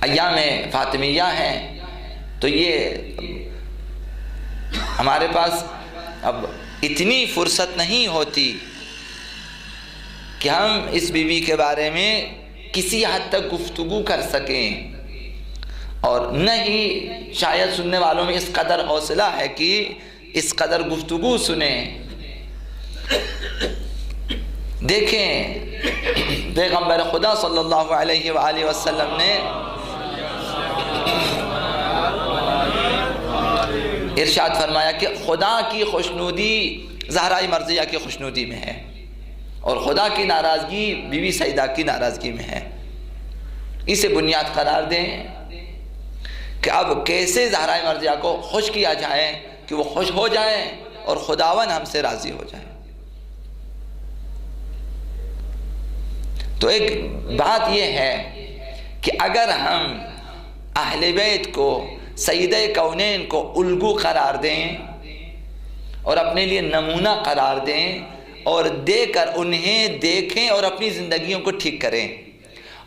ایام فاطمیہ ہیں، تو یہ ہمارے پاس اب اتنی فرصت نہیں ہوتی کہ ہم اس بیوی کے بارے میں کسی حد تک گفتگو کر سکیں، اور نہ ہی شاید سننے والوں میں اس قدر حوصلہ ہے کہ اس قدر گفتگو سنیں۔ دیکھیں پیغمبر خدا صلی اللہ علیہ وآلہ وسلم نے ارشاد فرمایا کہ خدا کی خوشنودی زہرا مرضیہ کی خوشنودی میں ہے، اور خدا کی ناراضگی بی بی سیدہ کی ناراضگی میں ہے۔ اسے بنیاد قرار دیں کہ اب کیسے زہرا مرضیہ کو خوش کیا جائے کہ وہ خوش ہو جائیں اور خداوند ہم سے راضی ہو جائے۔ تو ایک بات یہ ہے کہ اگر ہم اہل بیت کو سیدہ کونین کو الگو قرار دیں اور اپنے لیے نمونہ قرار دیں اور دے کر انہیں دیکھیں اور اپنی زندگیوں کو ٹھیک کریں،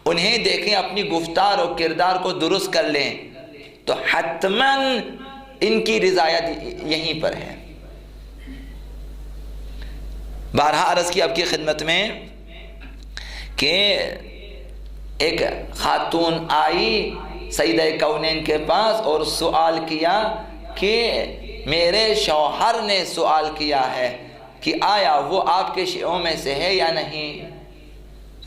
انہیں دیکھیں اپنی گفتار اور کردار کو درست کر لیں، تو حتماً ان کی رضایت یہیں پر ہے۔ بارہا عرض کی آپ کی خدمت میں کہ ایک خاتون آئی سیدہ کونین کے پاس اور سوال کیا کہ میرے شوہر نے سوال کیا ہے کہ آیا وہ آپ کے شیعوں میں سے ہے یا نہیں؟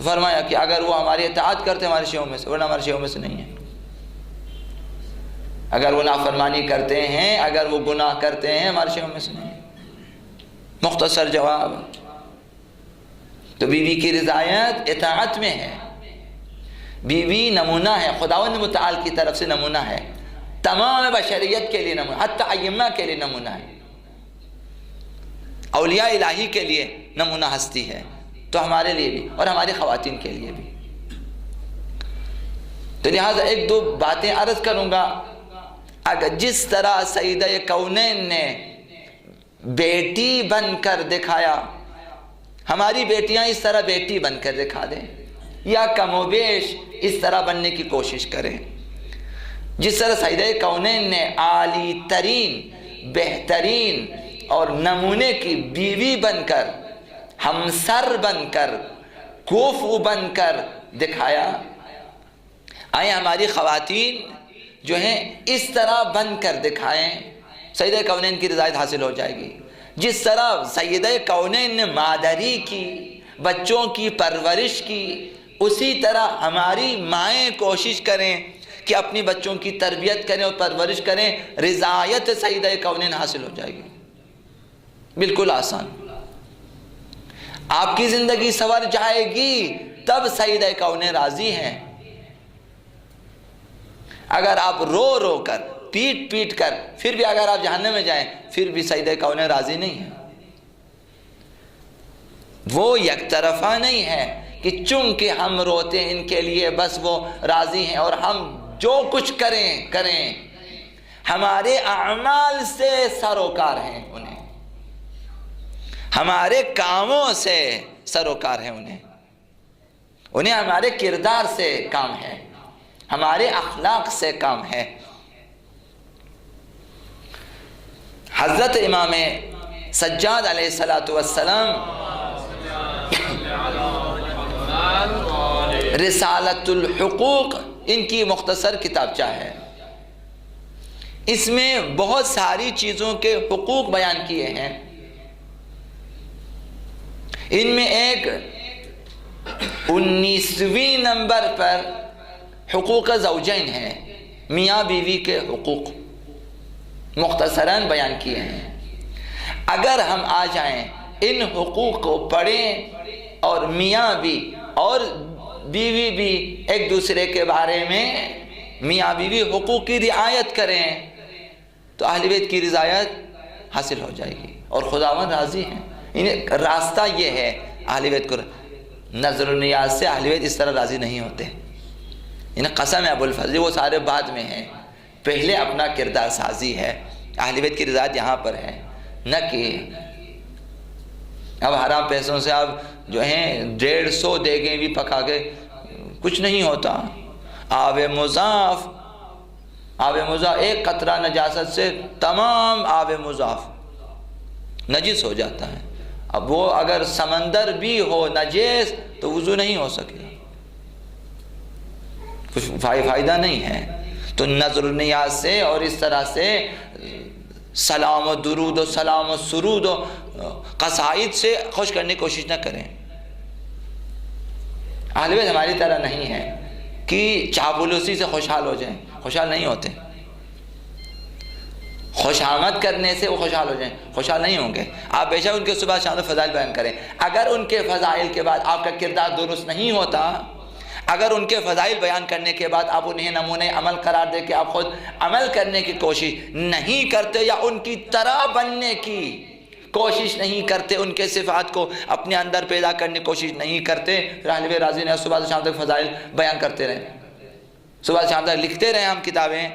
فرمایا کہ اگر وہ ہماری اطاعت کرتے ہمارے شیعوں میں سے، ورنہ ہمارے شیعوں میں سے نہیں ہے۔ اگر وہ نافرمانی کرتے ہیں، اگر وہ گناہ کرتے ہیں، ہمارے شیعوں میں سے نہیں ہے۔ مختصر جواب۔ تو بیوی کی رضایت اطاعت میں ہے، بیوی نمونہ ہے، خداوند متعال کی طرف سے نمونہ ہے، تمام بشریت کے لیے نمونہ، حتی ائمہ کے لیے نمونہ ہے، اولیاء الہی کے لیے نمونہ ہستی ہے، تو ہمارے لیے بھی اور ہماری خواتین کے لیے بھی۔ تو لہٰذا ایک دو باتیں عرض کروں گا۔ اگر جس طرح سیدہ کونین نے بیٹی بن کر دکھایا، ہماری بیٹیاں اس طرح بیٹی بن کر دکھا دیں یا کم و بیش اس طرح بننے کی کوشش کریں۔ جس طرح سیدہ کونین نے عالی ترین، بہترین اور نمونے کی بیوی بن کر، ہمسر بن کر، کوفو بن کر دکھایا، آئیں ہماری خواتین جو ہیں اس طرح بن کر دکھائیں، سیدہ کونین کی رضایت حاصل ہو جائے گی۔ جس طرح سیدہ کونین نے مادری کی، بچوں کی پرورش کی، اسی طرح ہماری مائیں کوشش کریں کہ اپنی بچوں کی تربیت کریں اور پرورش کریں، رضایت سیدہ کونین حاصل ہو جائے گی۔ بالکل آسان۔ آپ کی زندگی سنور جائے گی تب سیدہ کونین راضی ہیں۔ اگر آپ رو رو کر، پیٹ پیٹ کر، پھر بھی اگر آپ جہنم میں جائیں، پھر بھی سیدہ کونین راضی نہیں ہے۔ وہ یک طرفہ نہیں ہے کہ چونکہ ہم روتے ہیں ان کے لیے بس وہ راضی ہیں اور ہم جو کچھ کریں ہمارے اعمال سے سروکار ہیں، ہمارے کاموں سے سروکار ہے، انہیں ہمارے کردار سے کام ہے، ہمارے اخلاق سے کام ہے۔ حضرت امام سجاد علیہ السلام رسالۃ الحقوق ان کی مختصر کتابچہ ہے، اس میں بہت ساری چیزوں کے حقوق بیان کیے ہیں۔ ان میں ایک 19ویں نمبر پر حقوق زوجین ہے، میاں بیوی کے حقوق مختصراً بیان کیے ہیں۔ اگر ہم آ جائیں ان حقوق کو پڑھیں اور میاں بھی اور بیوی بھی ایک دوسرے کے بارے میں میاں بیوی حقوق کی رعایت کریں تو اہل بیت کی رضایت حاصل ہو جائے گی اور خداوند راضی ہیں۔ انہیں راستہ یہ ہے اہل بیت کو، نظر و نیاز سے اہل بیت اس طرح راضی نہیں ہوتے۔ انہیں قسم ہے ابو الفضل، وہ سارے بعد میں ہیں، پہلے اپنا کردار سازی ہے۔ اہل بیت کی رضایت یہاں پر ہے، نہ کہ اب حرام پیسوں سے آپ جو ہیں 150 دیگیں بھی پکا کے کچھ نہیں ہوتا۔ آب مضاف ایک قطرہ نجاست سے تمام آب مضاف نجس ہو جاتا ہے. اب وہ اگر سمندر بھی ہو نجس تو وضو نہیں ہو سکے، کچھ فائدہ نہیں ہے. تو نظر و نیاز سے اور اس طرح سے سلام و درود و سلام و سرود و قصائد سے خوش کرنے کی کوشش نہ کریں. اہل بیت ہماری طرح نہیں ہے کہ چاپلوسی سے خوشحال ہو جائیں، خوشحال نہیں ہوتے. خوش آمد کرنے سے وہ خوشحال ہو جائیں، خوشحال نہیں ہوں گے. آپ بے شک ان کے صبح شام فضائل بیان کریں، اگر ان کے فضائل کے بعد آپ کا کردار درست نہیں ہوتا، اگر ان کے فضائل بیان کرنے کے بعد آپ انہیں نمونے عمل قرار دے کے آپ خود عمل کرنے کی کوشش نہیں کرتے یا ان کی طرح بننے کی کوشش نہیں کرتے، ان کے صفات کو اپنے اندر پیدا کرنے کی کوشش نہیں کرتے، پھر اہل بیت راضی نے صبح سے شام تک فضائل بیان کرتے رہے، صبح سے شام تک لکھتے رہے ہم کتابیں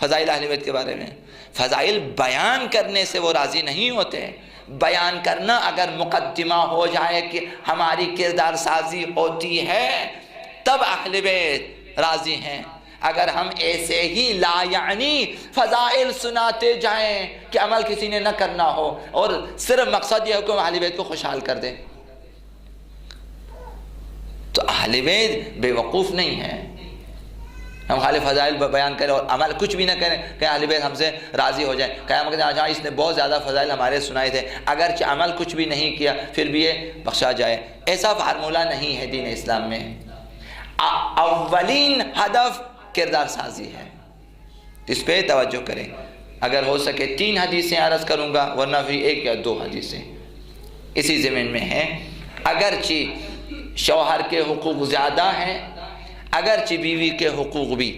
فضائل اہل بیت کے بارے میں. فضائل بیان کرنے سے وہ راضی نہیں ہوتے. بیان کرنا اگر مقدمہ ہو جائے کہ ہماری کردار سازی ہوتی ہے تب اہل بیت راضی ہیں. اگر ہم ایسے ہی لا یعنی فضائل سناتے جائیں کہ عمل کسی نے نہ کرنا ہو اور صرف مقصد یہ ہے کہ اہل بیت کو خوشحال کر دیں تو اہل بیت بے وقوف نہیں ہیں. ہم خالی فضائل بیان کریں اور عمل کچھ بھی نہ کریں کہ اہل بیت ہم سے راضی ہو جائیں. قیامت کے دن اس نے بہت زیادہ فضائل ہمارے سنائے تھے، اگرچہ عمل کچھ بھی نہیں کیا پھر بھی یہ بخشا جائے. ایسا فارمولہ نہیں ہے دین اسلام میں. اولین ہدف کردار سازی ہے، اس پہ توجہ کریں. اگر ہو سکے 3 حدیثیں عرض کروں گا، ورنہ پھر 1 یا 2 حدیثیں اسی زمین میں ہیں. اگرچہ شوہر کے حقوق زیادہ ہیں، اگرچہ بیوی کے حقوق بھی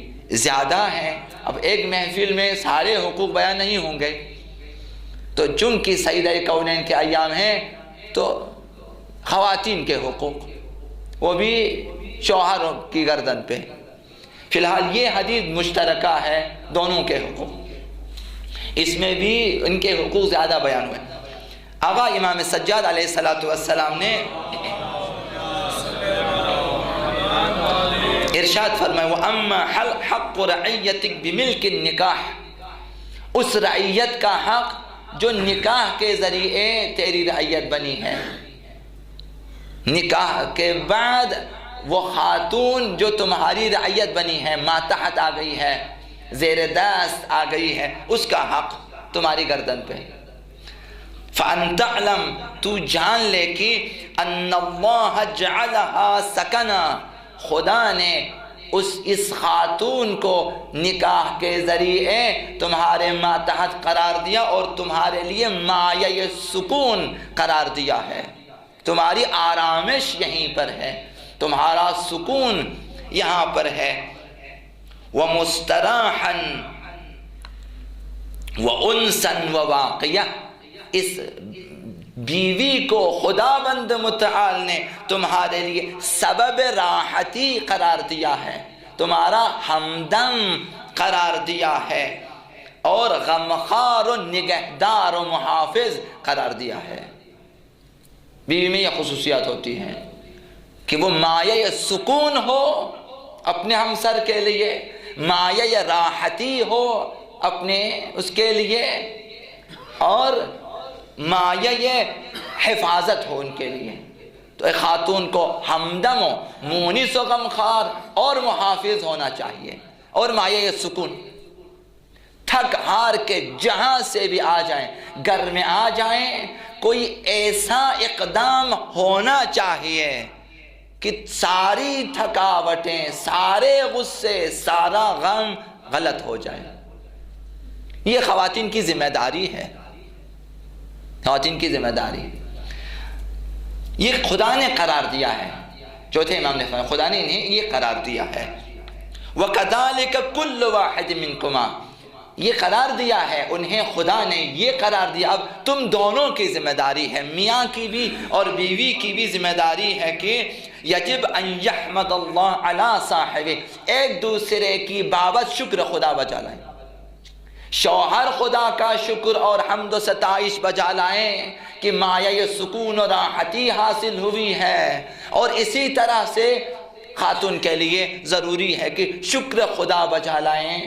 زیادہ ہیں. اب ایک محفل میں سارے حقوق بیان نہیں ہوں گے، تو چونکہ سیدہ کونین کے ایام ہیں تو خواتین کے حقوق وہ بھی شوہر کی گردن پہ. فی الحال یہ حدیث مشترکہ ہے دونوں کے حقوق، اس میں بھی ان کے حقوق زیادہ بیان ہوئے. آقا امام سجاد علیہ السلام نے ارشاد فرمائے وَأَمَّا حَقُّ رَعِيَّتِكْ بِمِلْكِ النِّكَاحِ، اس رعیت کا حق جو نکاح کے ذریعے تیری رعیت بنی ہے. نکاح کے بعد وہ خاتون جو تمہاری رعیت بنی ہے، ماتحت آ گئی ہے، زیر دست آ گئی ہے، اس کا حق تمہاری گردن پہ. فَأَن تَعْلَمْ، تو جان لے کہ أَنَّ اللَّهَ جَعَلَهَا سَكَنًا، خدا نے اس خاتون کو نکاح کے ذریعے تمہارے ماتحت قرار دیا اور تمہارے لیے مایہ سکون قرار دیا ہے. تمہاری آرامش یہیں پر ہے، تمہارا سکون یہاں پر ہے. وَمُسْتَرَاحًا وَأُنْسًا وَوَاقِيَةً، اس بیوی کو خدا بند متعال نے تمہارے لیے سبب راحتی قرار دیا ہے، تمہارا ہمدم قرار دیا ہے اور غمخوار و نگہدار و محافظ قرار دیا ہے. بیوی میں یہ خصوصیات ہوتی ہیں کہ وہ مایہ سکون ہو اپنے ہمسر کے لیے، مایہ راحتی ہو اپنے اس کے لیے، اور مایہ حفاظت ہو ان کے لیے. تو ایک خاتون کو ہمدم و مونس و غمخوار اور محافظ ہونا چاہیے، اور مایہ سکون. تھک ہار کے جہاں سے بھی آ جائیں، گھر میں آ جائیں، کوئی ایسا اقدام ہونا چاہیے کہ ساری تھکاوٹیں، سارے غصے، سارا غم غلط ہو جائے. یہ خواتین کی ذمہ داری ہے، خواتین کی ذمہ داری یہ خدا نے قرار دیا ہے. چوتھے امام نے فرمایا خدا نے انہیں یہ قرار دیا ہے. وَكَذَلِكَ كُلُّ وَاحِدٍ مِّنْكُمَا، یہ قرار دیا ہے انہیں، خدا نے یہ قرار دیا. اب تم دونوں کی ذمہ داری ہے، میاں کی بھی اور بیوی کی بھی ذمہ داری ہے کہ یجب ان یحمد اللہ علی صاحبہ، ایک دوسرے کی بابت شکر خدا بجا لائیں. شوہر خدا کا شکر اور حمد و ستائش بجا لائیں کہ مایہ سکون و راحتی حاصل ہوئی ہے، اور اسی طرح سے خاتون کے لیے ضروری ہے کہ شکر خدا بجا لائیں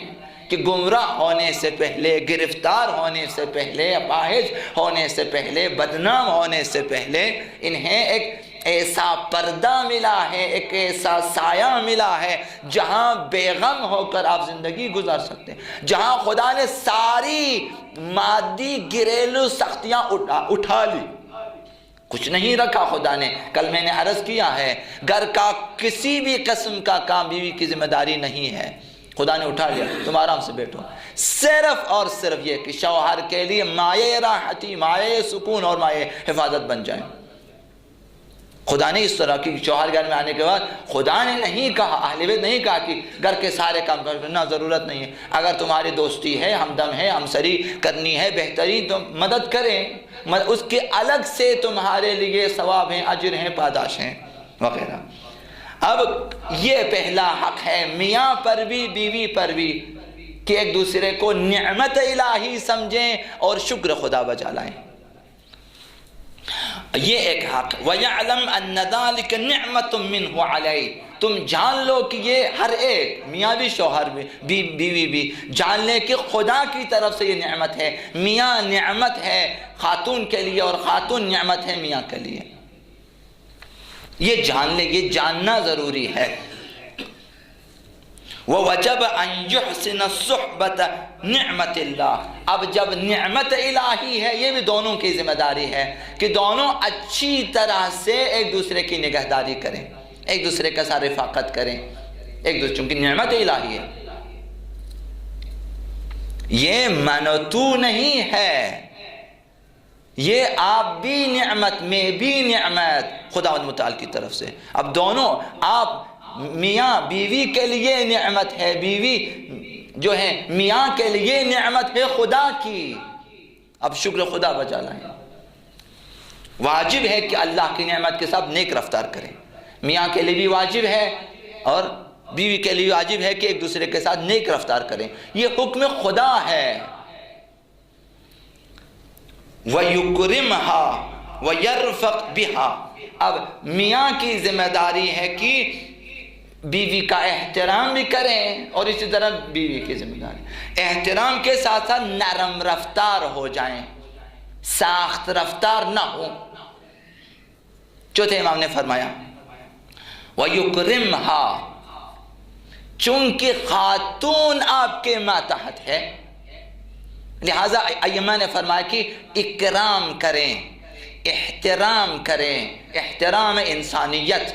کہ گمراہ ہونے سے پہلے، گرفتار ہونے سے پہلے، اپاہج ہونے سے پہلے، بدنام ہونے سے پہلے انہیں ایک ایسا پردہ ملا ہے، ایک ایسا سایہ ملا ہے جہاں بے غم ہو کر آپ زندگی گزار سکتے ہیں، جہاں خدا نے ساری مادی گھریلو سختیاں اٹھا لی، کچھ نہیں رکھا خدا نے۔ کل میں نے عرض کیا ہے گھر کا کسی بھی قسم کا کام بیوی کی ذمہ داری نہیں ہے، خدا نے اٹھا لیا، تم آرام سے بیٹھو، صرف اور صرف یہ کہ شوہر کے لیے مایہ راحتی، مایہ سکون اور مایہ حفاظت بن جائیں۔ خدا نے اس طرح کی شوہر گھر میں آنے کے بعد خدا نے نہیں کہا، اہل بیت نہیں کہا کہ گھر کے سارے کام کرنا ضرورت نہیں ہے، اگر تمہاری دوستی ہے، ہمدم ہے، ہمسری کرنی ہے بہترین تو مدد کریں، اس کے الگ سے تمہارے لیے ثواب ہیں، اجر ہیں، پاداش ہیں وغیرہ۔ اب یہ پہلا حق ہے میاں پر بھی بیوی پر بھی کہ ایک دوسرے کو نعمت الہی سمجھیں اور شکر خدا بجا لائیں، یہ ایک حق۔ وَيَعْلَمْ أَنَّ ذَلِكَ نِعْمَةٌ مِّنْهُ عَلَيْهِ، تم جان لو کہ یہ ہر ایک میاں بھی شوہر بھی بیوی بھی جان لے کہ خدا کی طرف سے یہ نعمت ہے، میاں نعمت ہے خاتون کے لیے اور خاتون نعمت ہے میاں کے لیے، یہ جان لے، یہ جاننا ضروری ہے۔ وَوَجَبَ أَن يُحْسِنَ الصُّحْبَةَ نِعْمَةِ اللَّهِ، اب جب نعمت الہی ہے یہ بھی دونوں کی ذمہ داری ہے کہ دونوں اچھی طرح سے ایک دوسرے کی نگہداری کریں، ایک دوسرے کا ساتھ رفاقت کریں، ایک دوسرے، چونکہ نعمت الہی ہے، یہ منتو نہیں ہے، یہ آپ بھی نعمت میں بھی نعمت خدا متعال کی طرف سے۔ اب دونوں، آپ میاں بیوی کے لیے نعمت ہے، بیوی جو ہے میاں کے لیے نعمت ہے خدا کی، اب شکر خدا بجا لائیں۔ واجب ہے کہ اللہ کی نعمت کے ساتھ نیک رفتار کریں، میاں کے لیے بھی واجب ہے اور بیوی کے لیے واجب ہے کہ ایک دوسرے کے ساتھ نیک رفتار کریں، یہ حکم خدا ہے۔ وَيُكْرِمْهَا وَيَرْفَقْ بِهَا، اب میاں کی ذمہ داری ہے کہ بیوی کا احترام بھی کریں اور اسی طرح بیوی کی ذمہ داری، احترام کے ساتھ ساتھ نرم رفتار ہو جائیں، ساخت رفتار نہ ہو۔ چوتھے امام نے فرمایا وَيُكْرِمْهَا، چونکہ خاتون آپ کے ماتحت ہے لہذا ائمہ نے فرمایا کہ اکرام کریں، احترام کریں، احترام انسانیت،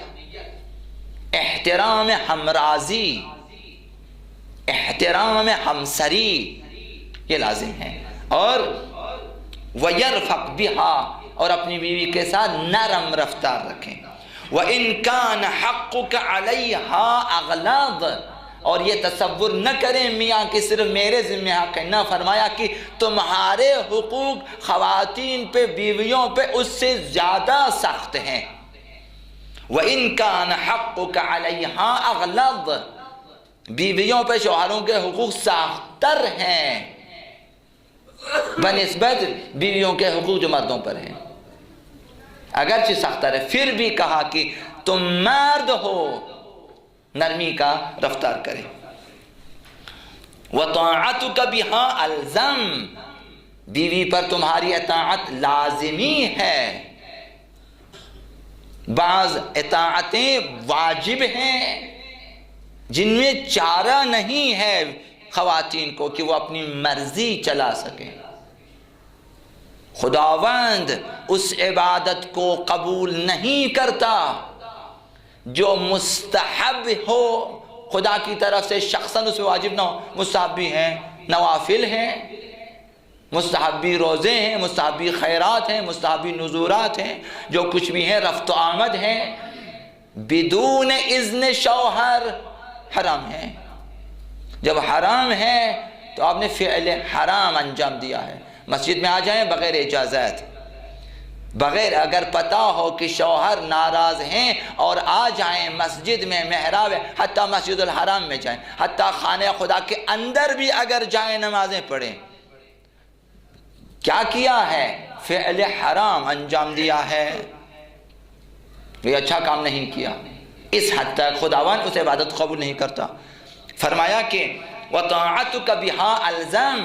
احترام ہمرازی، احترام ہمسری، یہ لازم ہے۔ اور وَيَرْفَقْ بِهَا، اور اپنی بیوی کے ساتھ نرم رفتار رکھیں۔ وَإِن كَانَ حَقُّكَ عَلَيْهَا أَغْلَاظ، اور یہ تصور نہ کریں میاں کہ صرف میرے ذمہ حق ہے، نہ، فرمایا کہ تمہارے حقوق خواتین پہ، بیویوں پہ اس سے زیادہ سخت ہیں۔ وَإِن كَانَ حَقُّكَ عَلَيْهَا أَغْلَظ، بیویوں پہ شوہروں کے حقوق سخت تر ہیں بنسبت بیویوں کے حقوق جو مردوں پر ہیں، اگرچہ سخت تر ہے، پھر بھی کہا کہ تم مرد ہو، نرمی کا رفتار کریں۔ وَطَاعَتُكَ بِهَا أَلْزَمْ، بیوی پر تمہاری اطاعت لازمی ہے، بعض اطاعتیں واجب ہیں جن میں چارہ نہیں ہے خواتین کو کہ وہ اپنی مرضی چلا سکیں، خداوند اس عبادت کو قبول نہیں کرتا جو مستحب ہو خدا کی طرف سے، شخصاً اس میں واجب نہ ہو، مستحبی ہیں، نوافل ہیں، مستحبی روزے ہیں، مستحبی خیرات ہیں، مستحبی نذورات ہیں، جو کچھ بھی ہیں، رفت و آمد ہیں، بدون اذن شوہر حرام ہے۔ جب حرام ہے تو آپ نے فعل حرام انجام دیا ہے۔ مسجد میں آ جائیں بغیر اجازت، بغیر، اگر پتہ ہو کہ شوہر ناراض ہیں اور آ جائیں مسجد میں، محراب ہے، حتیٰ مسجد الحرام میں جائیں، حتیٰ خانہ خدا کے اندر بھی اگر جائیں نمازیں پڑھیں، کیا کیا ہے؟ فعل حرام انجام دیا ہے، یہ اچھا کام نہیں کیا۔ اس حد تک خداوند اس عبادت قبول نہیں کرتا۔ فرمایا کہ وَطَاعَتُكَ بِهَا الزام،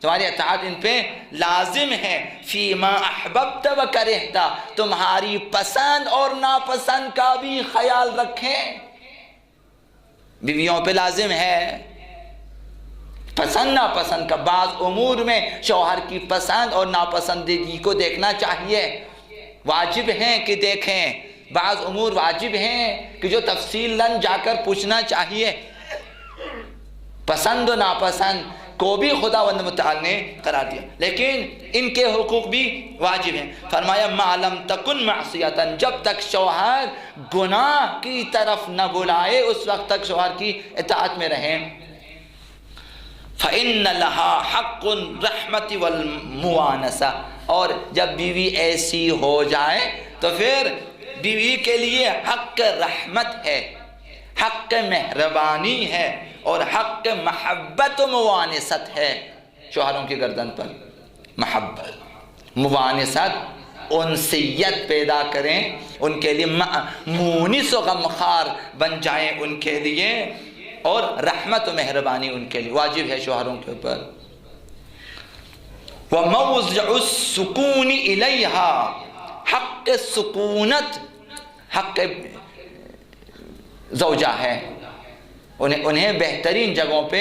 تمہاری اطاعت ان پہ لازم ہے، فِيمَا أَحْبَبْتَ وَكَرِهْتَ، تمہاری پسند اور ناپسند کا بھی خیال رکھیں۔ بیویوں پہ لازم ہے پسند ناپسند کا، بعض امور میں شوہر کی پسند اور ناپسندگی کو دیکھنا چاہیے، واجب ہیں کہ دیکھیں، بعض امور واجب ہیں کہ جو تفصیلاً جا کر پوچھنا چاہیے۔ پسند و ناپسند کو بھی خداوند متعال نے قرار دیا، لیکن ان کے حقوق بھی واجب ہیں۔ فرمایا مَا لَمْ تَكُنْ مَعْصِيَةً، جب تک شوہر گناہ کی طرف نہ بلائے اس وقت تک شوہر کی اطاعت میں رہیں۔ فَإِنَّ لَهَا حَقٌّ الرَّحْمَةِ وَالْمُوَانَسَةِ، اور جب بیوی ایسی ہو جائے تو پھر بیوی کے لیے حق رحمت ہے، حق مہربانی ہے اور حق محبت و موانست ہے شوہروں کی گردن پر۔ محبت، موانست، انسیت پیدا کریں ان کے لیے، مونس و غمخوار بن جائیں ان کے لیے، اور رحمت و مہربانی ان کے لیے واجب ہے شوہروں کے اوپر۔ وَمَوْضِعُ السُّكُونِ إِلَيْهَا، حق سکونت حق زوجہ ہے، انہیں بہترین جگہوں پہ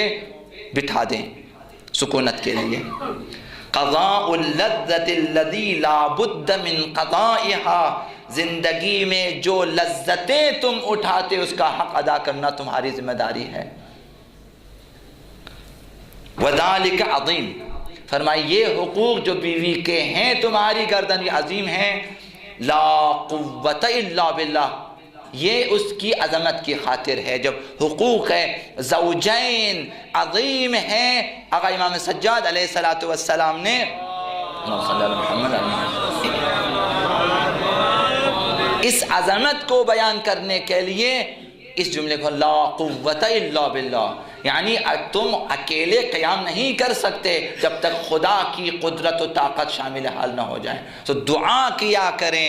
بٹھا دیں سکونت کے لیے۔ قضاء اللذة الذي لا بد من قضائها، زندگی میں جو لذتیں تم اٹھاتے اس کا حق ادا کرنا تمہاری ذمہ داری ہے۔ وذالک عظیم، فرمائی یہ حقوق جو بیوی کے ہیں تمہاری گردن یہ عظیم ہیں۔ لا قوت الا باللہ، یہ اس کی عظمت کی خاطر ہے جب حقوق زوجین عظیم ہیں۔ آقا امام سجاد علیہ السلام نے اس عظمت کو بیان کرنے کے لیے اس جملے کو لا قوت الا باللہ، یعنی تم اکیلے قیام نہیں کر سکتے جب تک خدا کی قدرت و طاقت شامل حال نہ ہو جائیں۔ تو دعا کیا کریں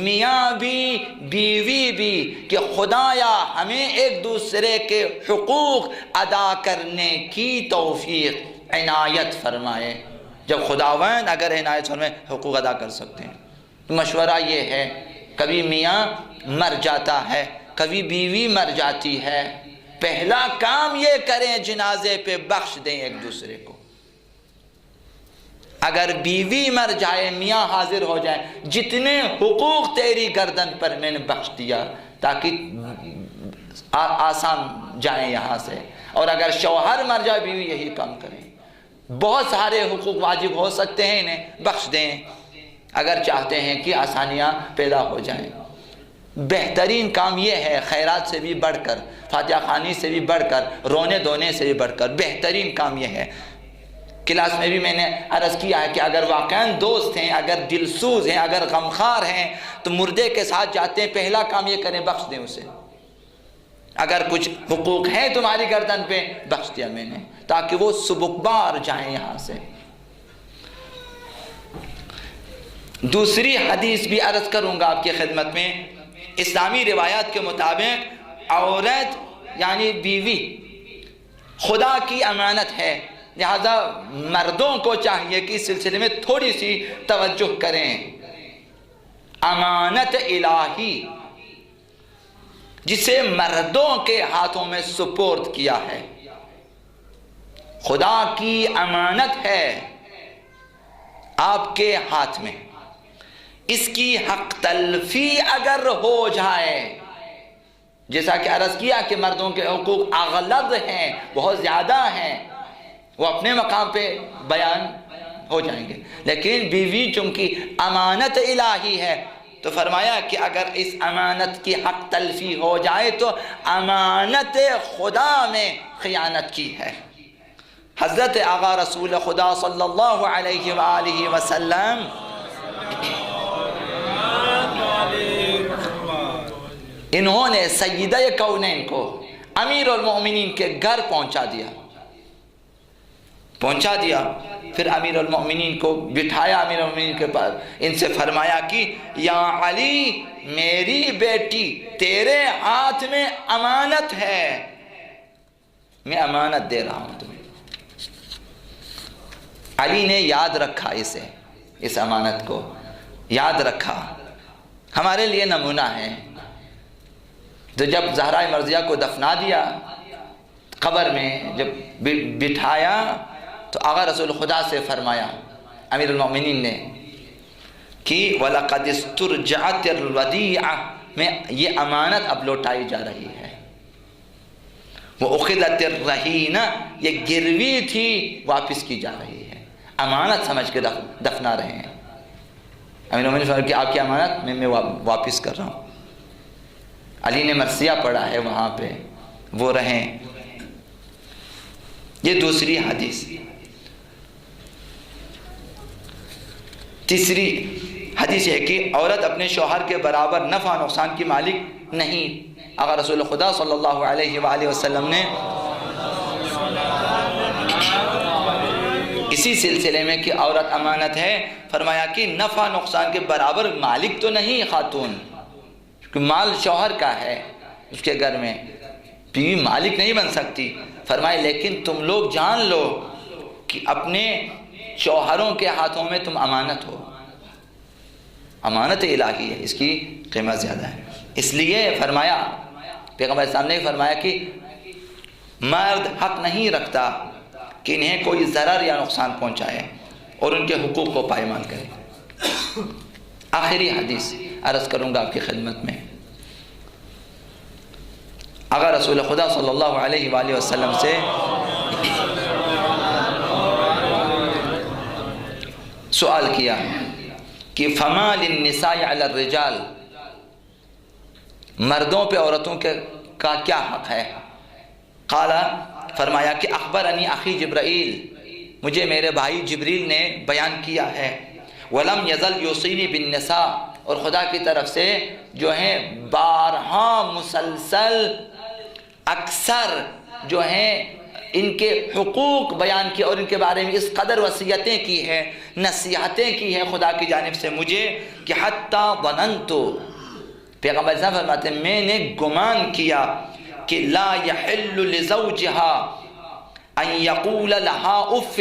میاں بھی بیوی بھی کہ خدایا ہمیں ایک دوسرے کے حقوق ادا کرنے کی توفیق عنایت فرمائے۔ جب خداوند اگر عنایت فرمائے حقوق ادا کر سکتے ہیں۔ مشورہ یہ ہے، کبھی میاں مر جاتا ہے، کبھی بیوی مر جاتی ہے، پہلا کام یہ کریں جنازے پہ بخش دیں ایک دوسرے کو۔ اگر بیوی مر جائے میاں حاضر ہو جائے، جتنے حقوق تیری گردن پر میں نے بخش دیا، تاکہ آسان جائیں یہاں سے۔ اور اگر شوہر مر جائے بیوی یہی کام کریں، بہت سارے حقوق واجب ہو سکتے ہیں، انہیں بخش دیں اگر چاہتے ہیں کہ آسانیاں پیدا ہو جائیں۔ بہترین کام یہ ہے، خیرات سے بھی بڑھ کر، فاتحہ خوانی سے بھی بڑھ کر، رونے دھونے سے بھی بڑھ کر بہترین کام یہ ہے۔ کلاس میں بھی میں نے عرض کیا ہے کہ اگر واقعاً دوست ہیں، اگر دلسوز ہیں، اگر غمخوار ہیں تو مردے کے ساتھ جاتے ہیں، پہلا کام یہ کریں بخش دیں اسے۔ اگر کچھ حقوق ہیں تمہاری گردن پہ بخش دیا میں نے، تاکہ وہ سبکبار جائیں یہاں سے۔ دوسری حدیث بھی عرض کروں گا آپ کی خدمت میں۔ اسلامی روایات کے مطابق عورت یعنی بیوی خدا کی امانت ہے، لہذا مردوں کو چاہیے کہ اس سلسلے میں تھوڑی سی توجہ کریں۔ امانت الہی جسے مردوں کے ہاتھوں میں سپرد کیا ہے، خدا کی امانت ہے آپ کے ہاتھ میں، اس کی حق تلفی اگر ہو جائے، جیسا کہ عرض کیا کہ مردوں کے حقوق اغلظ ہیں، بہت زیادہ ہیں، وہ اپنے مقام پہ بیان ہو جائیں گے، لیکن بیوی چونکہ امانت الہی ہے تو فرمایا کہ اگر اس امانت کی حق تلفی ہو جائے تو امانت خدا میں خیانت کی ہے۔ حضرت آقا رسول خدا صلی اللہ علیہ وآلہ وسلم انہوں نے سیدہ کونین کو امیر المؤمنین کے گھر پہنچا دیا، پہنچا دیا۔ پھر امیر المؤمنین کو بٹھایا امیر المؤمنین کے پاس، ان سے فرمایا کہ یا علی میری بیٹی تیرے ہاتھ میں امانت ہے، میں امانت دے رہا ہوں تمہیں۔ علی نے یاد رکھا اسے، اس امانت کو یاد رکھا، ہمارے لیے نمونہ ہے۔ تو جب زہرا مرضیہ کو دفنا دیا قبر میں، جب بٹھایا تو آقا رسول خدا سے فرمایا امیر المؤمنین نے کہ وَلَقَدْ اسْتُرْجَعَتِ الْوَدِيعَةُ، میں یہ امانت اب لوٹائی جا رہی ہے۔ وَأُخِذَتِ الرَّهِينَ، یہ گروی تھی واپس کی جا رہی ہے، امانت سمجھ کے دفنا رہے ہیں۔ امیر المؤمنین فرمایا کہ آپ کی امانت میں واپس کر رہا ہوں۔ علی نے مرثیہ پڑھا ہے وہاں پہ، وہ رہیں۔ یہ دوسری حدیث۔ تیسری حدیث ہے کہ عورت اپنے شوہر کے برابر نفع نقصان کی مالک نہیں۔ آقا رسول خدا صلی اللہ علیہ وآلہ وسلم نے اسی سلسلے میں کہ عورت امانت ہے فرمایا کہ نفع نقصان کے برابر مالک تو نہیں خاتون، کیونکہ مال شوہر کا ہے، اس کے گھر میں بیوی مالک نہیں بن سکتی۔ فرمائے لیکن تم لوگ جان لو کہ اپنے شوہروں کے ہاتھوں میں تم امانت ہو، امانت الہی ہے، اس کی قیمت زیادہ ہے۔ اس لیے فرمایا پیغمبر اسلام نے فرمایا کہ مرد حق نہیں رکھتا کہ انہیں کوئی ضرر یا نقصان پہنچائے اور ان کے حقوق کو پائمال کرے۔ آخری حدیث عرض کروں گا آپ کی خدمت میں۔ آقا رسول خدا صلی اللہ علیہ وآلہ وسلم سے سوال کیا کہ فما للنساء علی الرجال، مردوں پہ عورتوں کا کیا حق ہے؟ قال، فرمایا کہ اخبرنی اخی جبرائیل، مجھے میرے بھائی جبریل نے بیان کیا ہے، ولم یزل یوصینی بالنساء، اور خدا کی طرف سے جو ہیں بارہا مسلسل اکثر جو ہیں ان کے حقوق بیان کیے اور ان کے بارے میں اس قدر وصیتیں کی ہیں، نصیحتیں کی ہیں خدا کی جانب سے مجھے کہ حتی ظننت، پیغمبر صاحب فرماتے ہیں میں نے گمان کیا کہ لا یحل لزوجها ان یقول لها اف،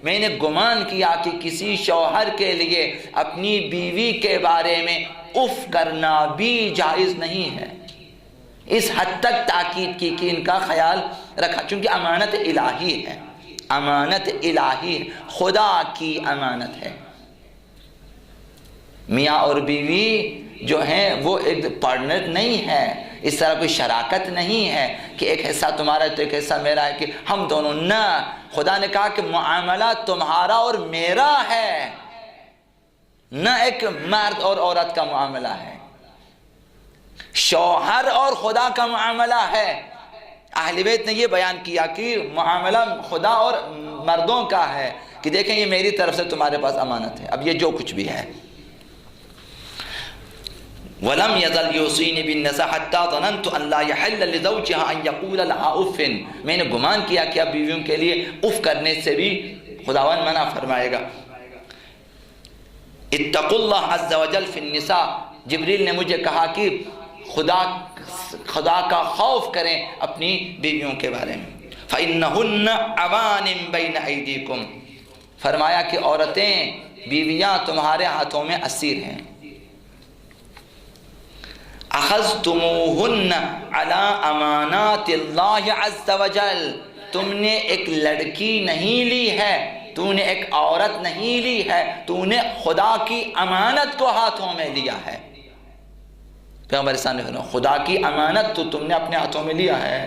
میں نے گمان کیا کہ کسی شوہر کے لیے اپنی بیوی کے بارے میں اف کرنا بھی جائز نہیں ہے۔ اس حد تک تاکید کی کہ ان کا خیال رکھا، چونکہ امانت الہی ہے، امانت الہی ہے، خدا کی امانت ہے۔ میاں اور بیوی جو ہیں وہ ایک پارٹنر نہیں ہے، اس طرح کوئی شراکت نہیں ہے کہ ایک حصہ تمہارا ہے تو ایک حصہ میرا ہے کہ ہم دونوں، نہ، خدا نے کہا کہ معاملہ تمہارا اور میرا ہے، نہ ایک مرد اور عورت کا معاملہ ہے، شوہر اور خدا کا معاملہ ہے۔ اہل بیت نے یہ بیان کیا کہ معاملہ خدا اور مردوں کا ہے کہ دیکھیں یہ میری طرف سے تمہارے پاس امانت ہے، اب یہ جو کچھ بھی ہے۔ وَلَمْ يَزَلْ يُوصِينِي بِالنِّسَاءِ حَتَّى ظَنَنْتُ أَنْ لَا يَحِلَّ لِزَوْجِهَا أَنْ يَقُولَ لَهَا أُفٍّ، میں نے گمان کیا کہ اب بیویوں کے لیے اف کرنے سے بھی خداوند منع فرمائے گا۔ اتقوا اللہ عز وجل فی النساء، جبریل نے مجھے کہا کہ خدا کا خوف کریں اپنی بیویوں کے بارے میں۔ فَإِنَّهُنَّ عَوَانٍ بَيْنَ أَيْدِيكُمْ، فرمایا کہ عورتیں بیویاں تمہارے ہاتھوں میں اسیر ہیں۔ اخذتموہن علی امانات اللہ عز وجل، تم نے ایک لڑکی نہیں لی ہے، تو نے ایک عورت نہیں لی ہے، تو نے خدا کی امانت کو ہاتھوں میں لیا ہے۔ پیغمبر اسلام نے فرمایا خدا کی امانت تو تم نے اپنے ہاتھوں میں لیا ہے۔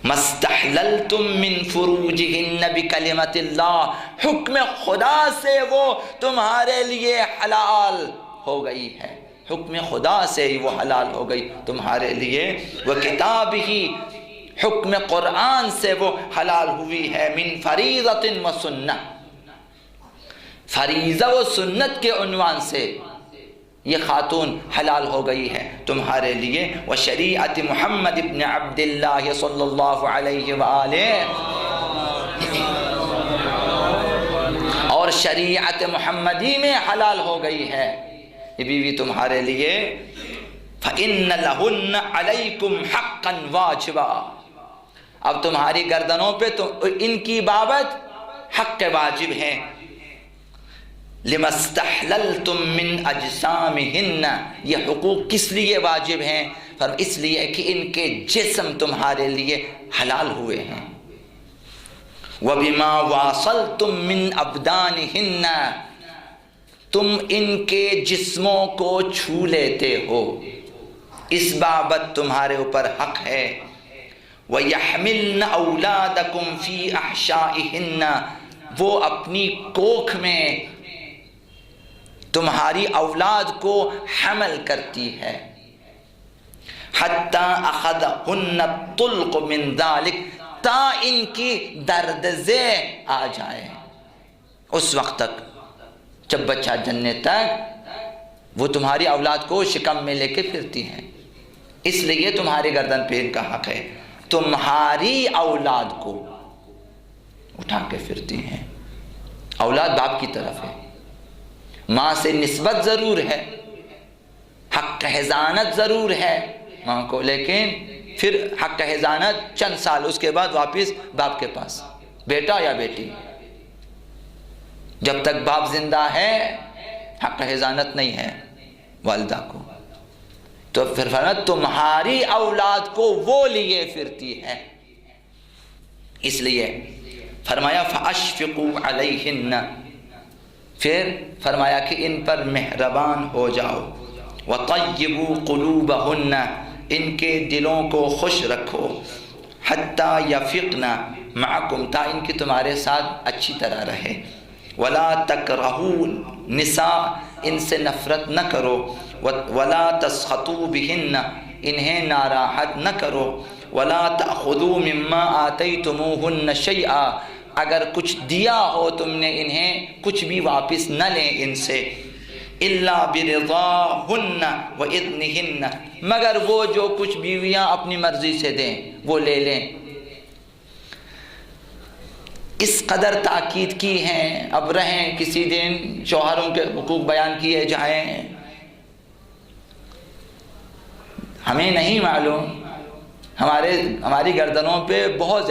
مستحللتم من فروجہن بکلمت اللہ، حکم خدا سے وہ تمہارے لیے حلال ہو گئی ہے، حکم خدا سے وہ حلال ہو گئی تمہارے لیے۔ وہ کتاب ہی، حکم قرآن سے وہ حلال ہوئی ہے۔ من فریضۃ و سنہ، فریضہ و سنت کے عنوان سے یہ خاتون حلال ہو گئی ہے تمہارے لیے۔ و شریعت محمد ابن عبداللہ صلی اللہ علیہ وآلہ اور شریعت محمدی میں حلال ہو گئی ہے یہ بیوی تمہارے لیے. فَإِنَّ لَهُنَّ عَلَيْكُمْ حَقًّا وَاجِبًا. اب تمہاری گردنوں پہ ان کی بابت حق واجب ہے. لِمَا اسْتَحْلَلْتُم مِّنْ أَجْسَامِهِنَّ. یہ حقوق کس لیے واجب ہیں؟ اس لیے کہ ان کے جسم تمہارے لیے حلال ہوئے ہیں. وَبِمَا وَاصَلْتُم مِّنْ أَبْدَانِهِنَّ. تم ان کے جسموں کو چھو لیتے ہو اس بابت تمہارے اوپر حق ہے. وَيَحْمِلْنَ أَوْلَادَكُمْ فِي أَحْشَائِهِنَّ. وہ اپنی کوکھ میں تمہاری اولاد کو حمل کرتی ہے. حَتَّى أَخَذَهُنَّ الطُّلْقُ مِنْ ذَلِكَ. تا ان کی دردزے آ جائے. اس وقت تک جب بچہ جننے تک وہ تمہاری اولاد کو شکم میں لے کے پھرتی ہیں. اس لیے تمہاری گردن پہ ان کا حق ہے. تمہاری اولاد کو اٹھا کے پھرتی ہیں. اولاد باپ کی طرف ہے. ماں سے نسبت ضرور ہے, حق حضانت ضرور ہے ماں کو, لیکن پھر حق حضانت چند سال اس کے بعد واپس باپ کے پاس, بیٹا یا بیٹی. جب تک باپ زندہ ہے حق حضانت نہیں ہے والدہ کو. تو پھر فرمایا تمہاری اولاد کو وہ لیے پھرتی ہے. اس لیے فرمایا فَأَشْفِقُوا عَلَيْهِنَّ. پھر فرمایا کہ ان پر مہربان ہو جاؤ. وَطَيِّبُوا قُلُوبَهُنَّ. ان کے دلوں کو خوش رکھو. حَتَّى يَفِقْنَ مَعَكُمْ. تا ان کی تمہارے ساتھ اچھی طرح رہے. وَلَا تَكْرَهُوا النِّسَاءَ. ان سے نفرت نہ کرو. وَلَا تَسْخَطُوا بِهِنَّ. انہیں ناراحت نہ کرو. وَلَا تَأْخُذُوا مِمَّا آتَيْتُمُوهُنَّ شَيْئًا. اگر کچھ دیا ہو تم نے انہیں کچھ بھی واپس نہ لیں ان سے. إِلَّا بِرِضَاهُنَّ وَإِذْنِهِنَّ. مگر وہ جو کچھ بیویاں اپنی مرضی سے دیں وہ لے لیں. اس قدر تاکید کی ہیں. اب رہیں کسی دن شوہروں کے حقوق بیان کیے جائیں. ہمیں نہیں معلوم, ہماری گردنوں پہ بہت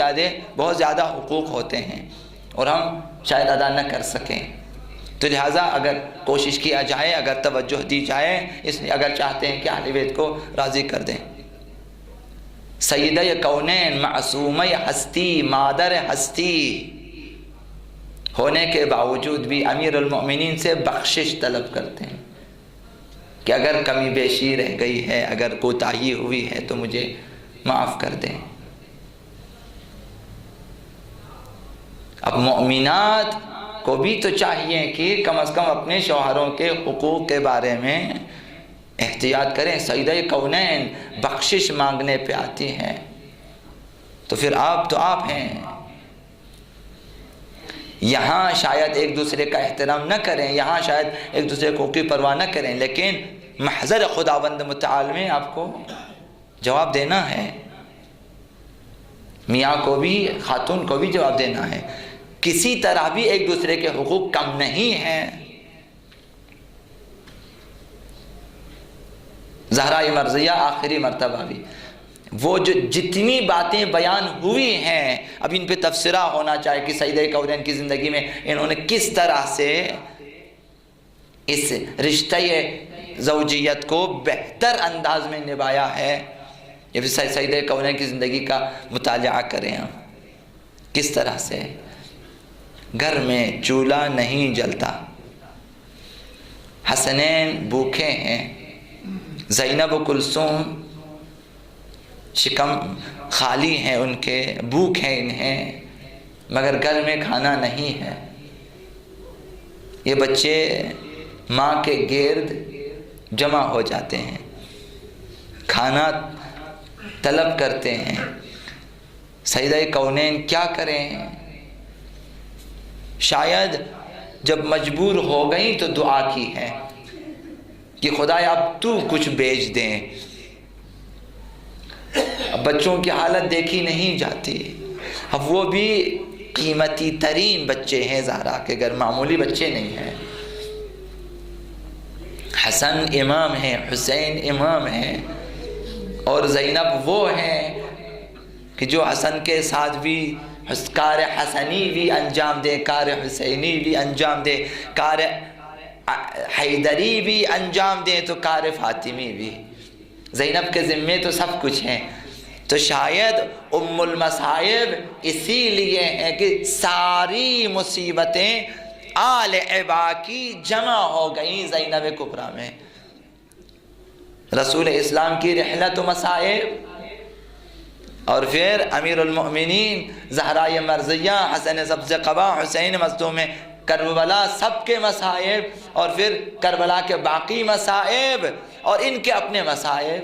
زیادہ حقوق ہوتے ہیں اور ہم شاید ادا نہ کر سکیں. تو لہٰذا اگر کوشش کیا جائے, اگر توجہ دی جائے, اس لیے اگر چاہتے ہیں کہ اہل بیت کو راضی کر دیں. سیدہ کونین, معصومہ ہستی, مادر ہستی ہونے کے باوجود بھی امیر المؤمنین سے بخشش طلب کرتے ہیں کہ اگر کمی بیشی رہ گئی ہے, اگر کوتاہی ہوئی ہے تو مجھے معاف کر دیں. اب مؤمنات کو بھی تو چاہیے کہ کم از کم اپنے شوہروں کے حقوق کے بارے میں احتیاط کریں. سیدہ کونین بخشش مانگنے پہ آتی ہیں تو پھر آپ تو آپ ہیں. یہاں شاید ایک دوسرے کا احترام نہ کریں, یہاں شاید ایک دوسرے کو کی پرواہ نہ کریں, لیکن محضر خداوند متعال میں آپ کو جواب دینا ہے. میاں کو بھی خاتون کو بھی جواب دینا ہے. کسی طرح بھی ایک دوسرے کے حقوق کم نہیں ہیں. زہرا مرضیہ آخری مرتبہ بھی وہ جو جتنی باتیں بیان ہوئی ہیں اب ان پہ تبصرہ ہونا چاہے کہ سیدہ کونین کی زندگی میں انہوں نے کس طرح سے اس رشتہ زوجیت کو بہتر انداز میں نبھایا ہے. یہ بھی سیدہ کونین کی زندگی کا مطالعہ کریں ہم. کس طرح سے گھر میں چولہا نہیں جلتا, حسنین بھوکے ہیں, زینب و کلثوم شکم خالی ہیں, ان کے بھوک ہیں انہیں, مگر گھر میں کھانا نہیں ہے. یہ بچے ماں کے گرد جمع ہو جاتے ہیں, کھانا طلب کرتے ہیں. سیدہ کونین کیا کریں؟ شاید جب مجبور ہو گئیں تو دعا کی ہے کہ خدایا اب تو کچھ بھیج دیں. اب بچوں کی حالت دیکھی نہیں جاتی, اب وہ بھی قیمتی ترین بچے ہیں زہرا کے گھر، معمولی بچے نہیں ہیں۔ حسن امام ہیں، حسین امام ہیں، اور زینب وہ ہیں کہ جو حسن کے ساتھ بھی کار حسنی بھی انجام دے، کار حسینی بھی انجام دے، کار حیدری بھی انجام دے تو کار فاطمی بھی۔ زینب کے ذمے تو سب کچھ ہیں، تو شاید ام المصائب اسی لیے ہے کہ ساری مصیبتیں آل عبا کی جمع ہو گئیں زینب کبریٰ میں۔ رسول اسلام کی رحلت و مصائب، اور پھر امیر المؤمنین زہرائے مرضیہ، حسن سبز قبا، حسین مظلوم کربلا، سب کے مصائب، اور پھر کربلا کے باقی مصائب، اور ان کے اپنے مصائب،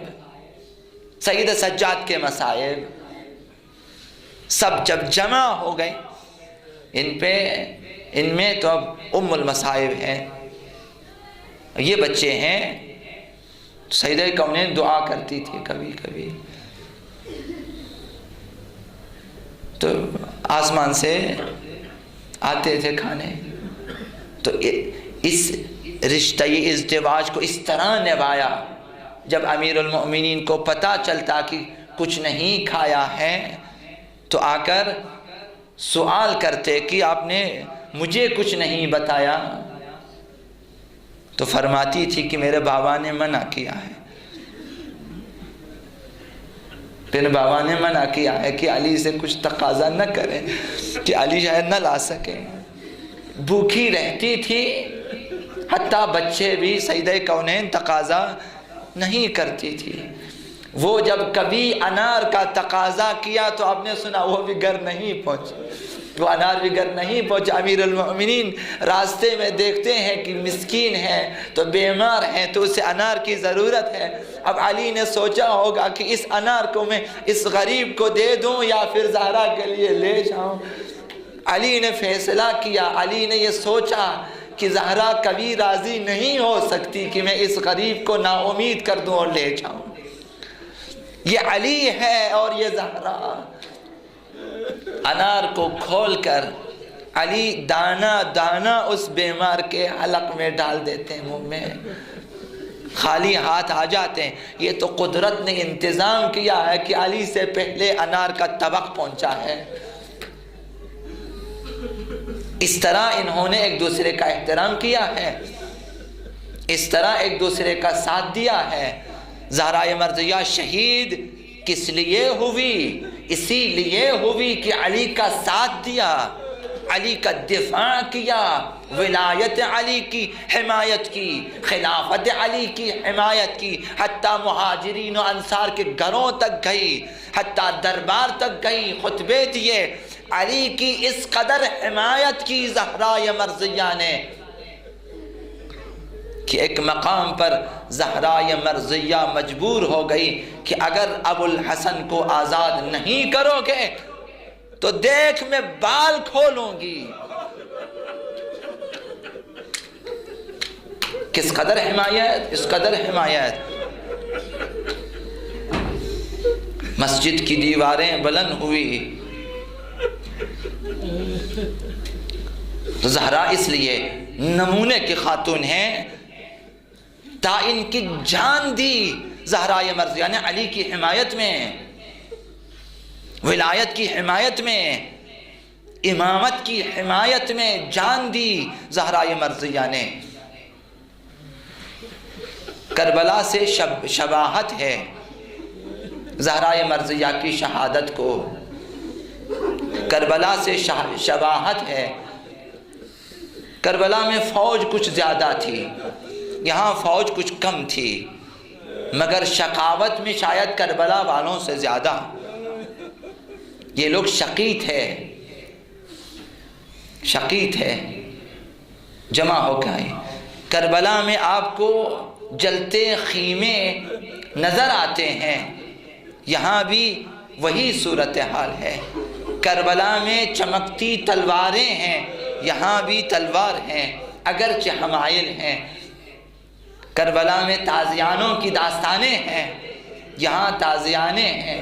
سید سجاد کے مصائب، سب جب جمع ہو گئے ان میں تو اب ام المصائب ہیں، یہ بچے ہیں۔ سیدہ کونین دعا کرتی تھی کبھی کبھی، تو آسمان سے آتے تھے کھانے، تو اس رشتہ ازدواج کو اس طرح نبھایا، جب امیر المؤمنین کو پتہ چلتا کہ کچھ نہیں کھایا ہے تو آ کر سوال کرتے کہ آپ نے مجھے کچھ نہیں بتایا، تو فرماتی تھی کہ میرے بابا نے منع کیا ہے، میرے بابا نے منع کیا ہے کہ علی سے کچھ تقاضا نہ کریں، کہ علی شاید نہ لا سکیں۔ بھوکی رہتی تھی، حتیٰ بچے بھی سیدہ کونین تقاضا نہیں کرتی تھی۔ وہ جب کبھی انار کا تقاضا کیا تو آپ نے سنا وہ بھی گھر نہیں پہنچے، وہ انار بھی گھر نہیں پہنچا۔ امیر المؤمنین راستے میں دیکھتے ہیں کہ مسکین ہے تو بیمار ہیں تو اسے انار کی ضرورت ہے۔ اب علی نے سوچا ہوگا کہ اس انار کو میں اس غریب کو دے دوں یا پھر زہرا کے لیے لے جاؤں۔ علی نے فیصلہ کیا، علی نے یہ سوچا کہ زہرا کبھی راضی نہیں ہو سکتی کہ میں اس غریب کو نا امید کر دوں اور لے جاؤں۔ یہ علی ہے اور یہ زہرا۔ انار کو کھول کر علی دانہ دانہ اس بیمار کے حلق میں ڈال دیتے ہیں، منہ میں، خالی ہاتھ آ جاتے ہیں۔ یہ تو قدرت نے انتظام کیا ہے کہ علی سے پہلے انار کا طبق پہنچا ہے۔ اس طرح انہوں نے ایک دوسرے کا احترام کیا ہے، اس طرح ایک دوسرے کا ساتھ دیا ہے۔ زہرائے مرضیہ شہید کس لیے ہوئی؟ اسی لیے ہوئی کہ علی کا ساتھ دیا، علی کا دفاع کیا، ولایت علی کی حمایت کی، خلافت علی کی حمایت کی، حتیٰ مہاجرین و انصار کے گھروں تک گئی، حتیٰ دربار تک گئی، خطبے دیے۔ علی کی اس قدر حمایت کی زہرائے مرضیہ نے کہ ایک مقام پر زہرائے مرضیہ مجبور ہو گئی کہ اگر ابو الحسن کو آزاد نہیں کرو گے تو دیکھ میں بال کھولوں گی۔ کس قدر حمایت، اس قدر حمایت۔ مسجد کی دیواریں بلند ہوئی تو زہرا اس لیے نمونے کی خاتون ہیں، تا ان کی جان دی زہرائے مرضیہ نے علی کی حمایت میں، ولایت کی حمایت میں، امامت کی حمایت میں جان دی زہرائے مرضیہ نے۔ کربلا سے شباہت ہے زہرائے مرضیہ کی شہادت کو، کربلا سے شباہت ہے۔ کربلا میں فوج کچھ زیادہ تھی، یہاں فوج کچھ کم تھی، مگر شقاوت میں شاید کربلا والوں سے زیادہ۔ یہ لوگ شقی تھے، جمع ہو گئے۔ کربلا میں آپ کو جلتے خیمے نظر آتے ہیں، یہاں بھی وہی صورتحال ہے۔ کربلا میں چمکتی تلواریں ہیں، یہاں بھی تلوار ہیں، اگرچہ حمائل ہیں۔ کربلا میں تازیانوں کی داستانیں ہیں، یہاں تازیانے ہیں۔